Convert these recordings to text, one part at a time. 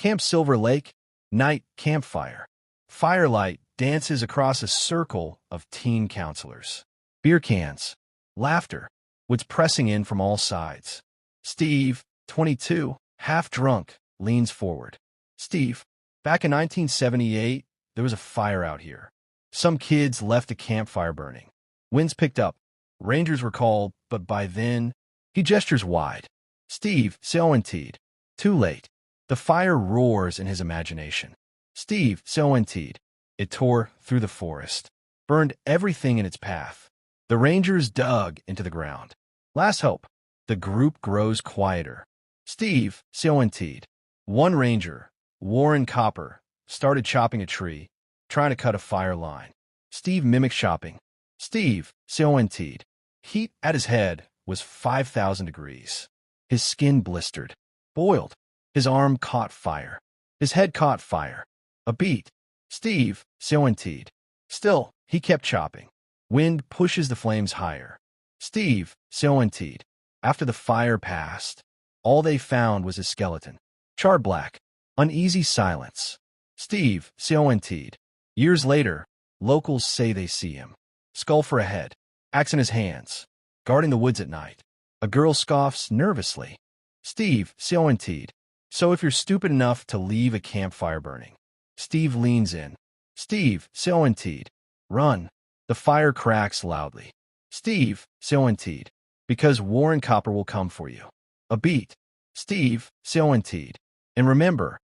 Camp Silver Lake, night campfire. Firelight dances across a circle of teen counselors. Beer cans. Laughter. Woods pressing in from all sides. Steve, 22, half drunk, leans forward. Steve, back in 1978, there was a fire out here. Some kids left a campfire burning. Winds picked up. Rangers were called, but by then, he gestures wide. Steve, Seointeed. Too late. The fire roars in his imagination. Steve, Seointeed. It tore through the forest, burned everything in its path. The Rangers dug into the ground. Last hope. The group grows quieter. Steve, Seointeed. One ranger, Warren Copper, started chopping a tree, trying to cut a fire line. Steve mimicked chopping. Steve, Seointeed. Heat at his head was 5,000 degrees. His skin blistered, boiled. His arm caught fire. His head caught fire. A beat. Steve, Seointeed. Still, he kept chopping. Wind pushes the flames higher. Steve, Seointeed. After the fire passed, all they found was his skeleton. Charred black. Uneasy silence. Steve, Seointeed. Years later, locals say they see him. Skull for a head. Axe in his hands. Guarding the woods at night. A girl scoffs nervously. Steve, Seointeed. So if you're stupid enough to leave a campfire burning. Steve leans in. Steve, Seointeed. Run. The fire cracks loudly. Steve, Seointeed. Because Warren Copper will come for you. A beat. Steve, Seointeed. And remember,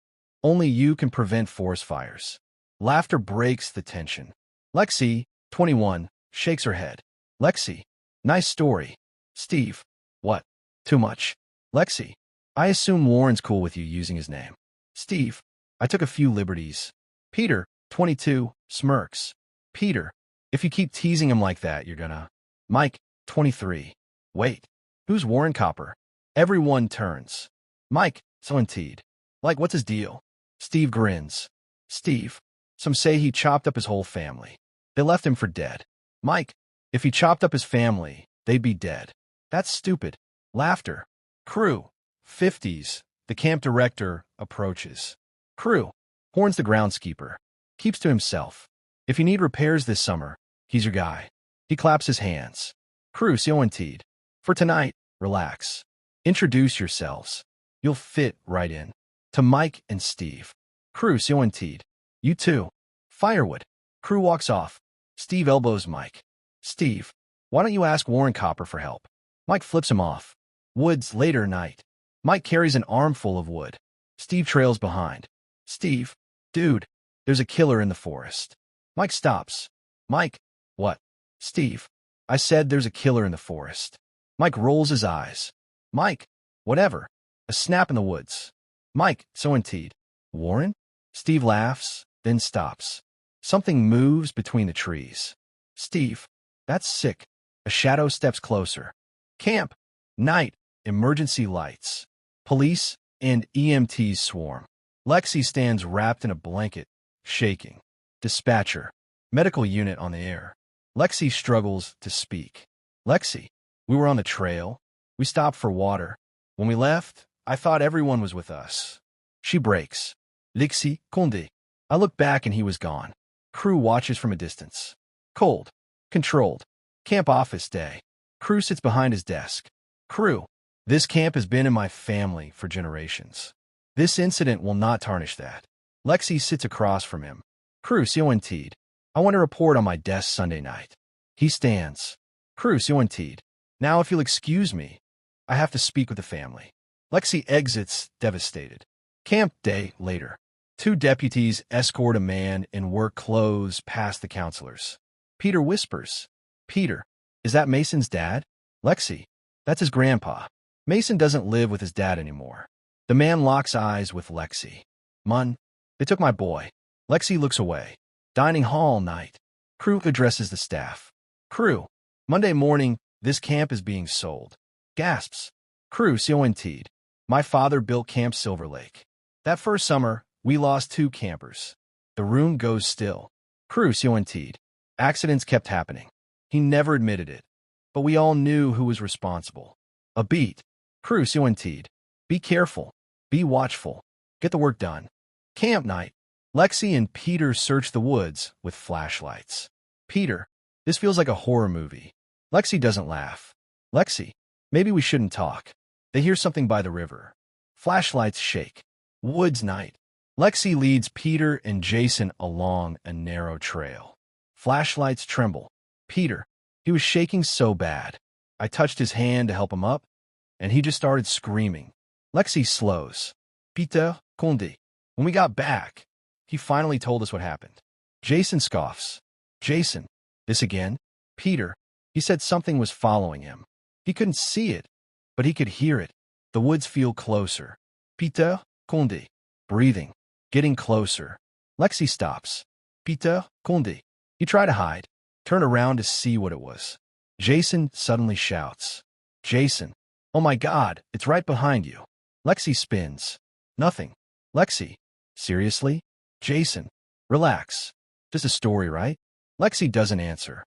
only you can prevent forest fires. Laughter breaks the tension. Lexi, 21, shakes her head. Lexi, nice story. Steve, what? Too much. Lexi, I assume Warren's cool with you using his name. Steve, I took a few liberties. Peter, 22, smirks. Peter, if you keep teasing him like that, you're gonna... Mike, 23. Wait, who's Warren Copper? Everyone turns. Mike, Seointeed. Like, what's his deal? Steve grins. Steve, some say he chopped up his whole family. They left him for dead. Mike, if he chopped up his family, they'd be dead. That's stupid. Laughter. Crew. 50s. The camp director approaches. Crew. Horns the groundskeeper. Keeps to himself. If you need repairs this summer, he's your guy. He claps his hands. Crew, Seointeed. For tonight, relax. Introduce yourselves. You'll fit right in. To Mike and Steve. Crew, Seointeed. You too. Firewood. Crew walks off. Steve elbows Mike. Steve, why don't you ask Warren Copper for help? Mike flips him off. Woods, later night. Mike carries an armful of wood. Steve trails behind. Steve, dude, there's a killer in the forest. Mike stops. Mike, what? Steve, I said there's a killer in the forest. Mike rolls his eyes. Mike, whatever. A snap in the woods. Mike, Seointeed. Warren? Steve laughs, then stops. Something moves between the trees. Steve, that's sick. A shadow steps closer. Camp. Night. Emergency lights. Police and EMTs swarm. Lexi stands wrapped in a blanket, shaking. Dispatcher. Medical unit on the air. Lexi struggles to speak. Lexi, we were on the trail. We stopped for water. When we left, I thought everyone was with us. She breaks. Lexi, Conde. I look back and he was gone. Crew watches from a distance. Cold. Controlled. Camp office day. Crew sits behind his desk. Crew, this camp has been in my family for generations. This incident will not tarnish that. Lexi sits across from him. Crew, Seointeed. I want to report on my desk Sunday night. He stands. Crew, Seointeed. Now if you'll excuse me, I have to speak with the family. Lexi exits, devastated. Camp day later. 2 deputies escort a man in work clothes past the counselors. Peter whispers. Peter, is that Mason's dad? Lexi, that's his grandpa. Mason doesn't live with his dad anymore. The man locks eyes with Lexi. Mun, they took my boy. Lexi looks away. Dining hall night. Crew addresses the staff. Crew, Monday morning, this camp is being sold. Gasps. Crew, Seointeed. My father built Camp Silver Lake. That first summer, we lost 2 campers. The room goes still. Crew, Seointeed. Accidents kept happening. He never admitted it. But we all knew who was responsible. A beat. Crew, Seointeed. Be careful. Be watchful. Get the work done. Camp night. Lexi and Peter search the woods with flashlights. Peter, this feels like a horror movie. Lexi doesn't laugh. Lexi, maybe we shouldn't talk. They hear something by the river. Flashlights shake. Woods night. Lexi leads Peter and Jason along a narrow trail. Flashlights tremble. Peter, he was shaking so bad. I touched his hand to help him up, and he just started screaming. Lexi slows. Peter, Condi. When we got back, he finally told us what happened. Jason scoffs. Jason, this again? Peter, he said something was following him. He couldn't see it, but he could hear it. The woods feel closer. Peter, Condi. Breathing. Getting closer. Lexi stops. Peter, Condi. He tried to hide, turned around to see what it was. Jason suddenly shouts. Jason, oh my God, it's right behind you. Lexi spins. Nothing. Lexi, seriously? Jason, relax. Just a story, right? Lexi doesn't answer.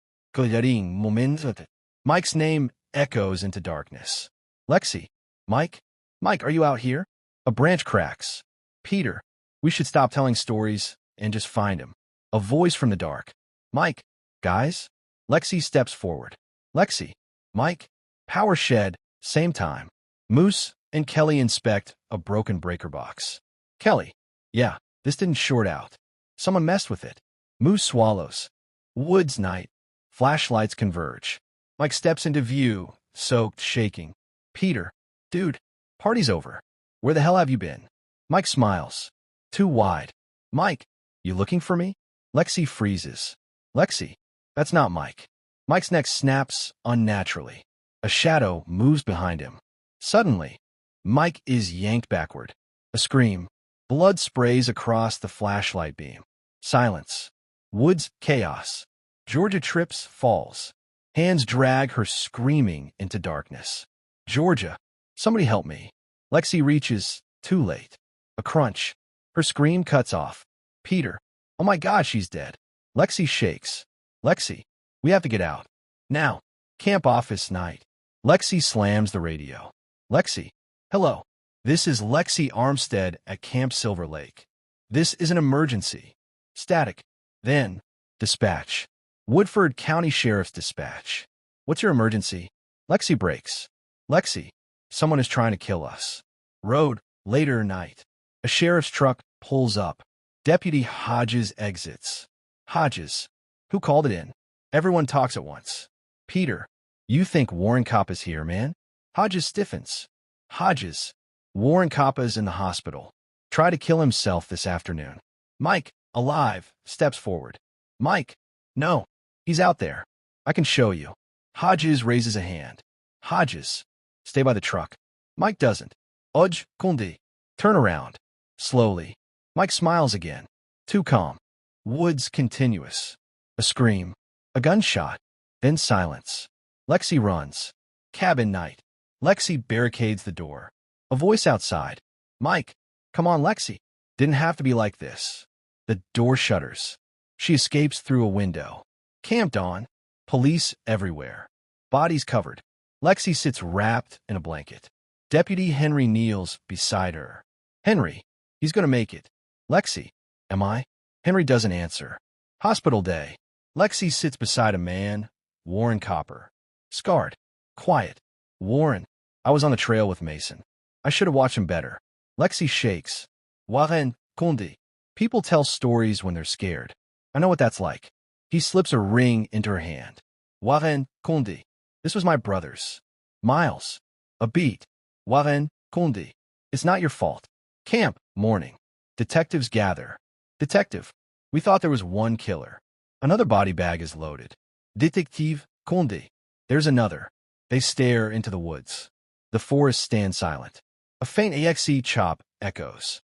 Mike's name echoes into darkness. Lexi, Mike? Mike, are you out here? A branch cracks. Peter, we should stop telling stories and just find him. A voice from the dark. Mike, guys? Lexi steps forward. Lexi, Mike, power shed, same time. Moose and Kelly inspect a broken breaker box. Kelly, yeah, this didn't short out. Someone messed with it. Moose swallows. Woods night. Flashlights converge. Mike steps into view, soaked, shaking. Peter, dude, party's over. Where the hell have you been? Mike smiles. Too wide. Mike, you looking for me? Lexi freezes. Lexi, that's not Mike. Mike's neck snaps unnaturally. A shadow moves behind him. Suddenly, Mike is yanked backward. A scream. Blood sprays across the flashlight beam. Silence. Woods chaos. Georgia trips, falls. Hands drag her screaming into darkness. Georgia, somebody help me. Lexi reaches, too late. A crunch. Her scream cuts off. Peter, oh my God, she's dead. Lexi shakes. Lexi, we have to get out. Now. Camp office night. Lexi slams the radio. Lexi, hello. This is Lexi Armstead at Camp Silver Lake. This is an emergency. Static. Then, dispatch. Woodford County Sheriff's Dispatch. What's your emergency? Lexi breaks. Lexi, someone is trying to kill us. Road, later night. A sheriff's truck pulls up. Deputy Hodges exits. Hodges. Who called it in? Everyone talks at once. Peter. You think Warren Coppa's here, man? Hodges stiffens. Hodges. Warren Coppa's in the hospital. Tried to kill himself this afternoon. Mike, alive, steps forward. Mike. No. He's out there. I can show you. Hodges raises a hand. Hodges. Stay by the truck. Mike doesn't. Udge, Kundi. Turn around. Slowly. Mike smiles again. Too calm. Woods continuous. A scream. A gunshot. Then silence. Lexi runs. Cabin night. Lexi barricades the door. A voice outside. Mike. Come on, Lexi. Didn't have to be like this. The door shutters. She escapes through a window. Camped on. Police everywhere. Bodies covered. Lexi sits wrapped in a blanket. Deputy Henry kneels beside her. Henry. He's gonna make it. Lexi. Am I? Henry doesn't answer. Hospital day. Lexi sits beside a man. Warren Copper. Scarred. Quiet. Warren. I was on the trail with Mason. I should have watched him better. Lexi shakes. Warren, Kundi. People tell stories when they're scared. I know what that's like. He slips a ring into her hand. Warren, Kundi. This was my brother's. Miles. A beat. Warren, Kundi. It's not your fault. Camp, morning. Detectives gather. Detective. We thought there was one killer. Another body bag is loaded. Detective, Kundi. There's another. They stare into the woods. The forest stands silent. A faint AXE chop echoes.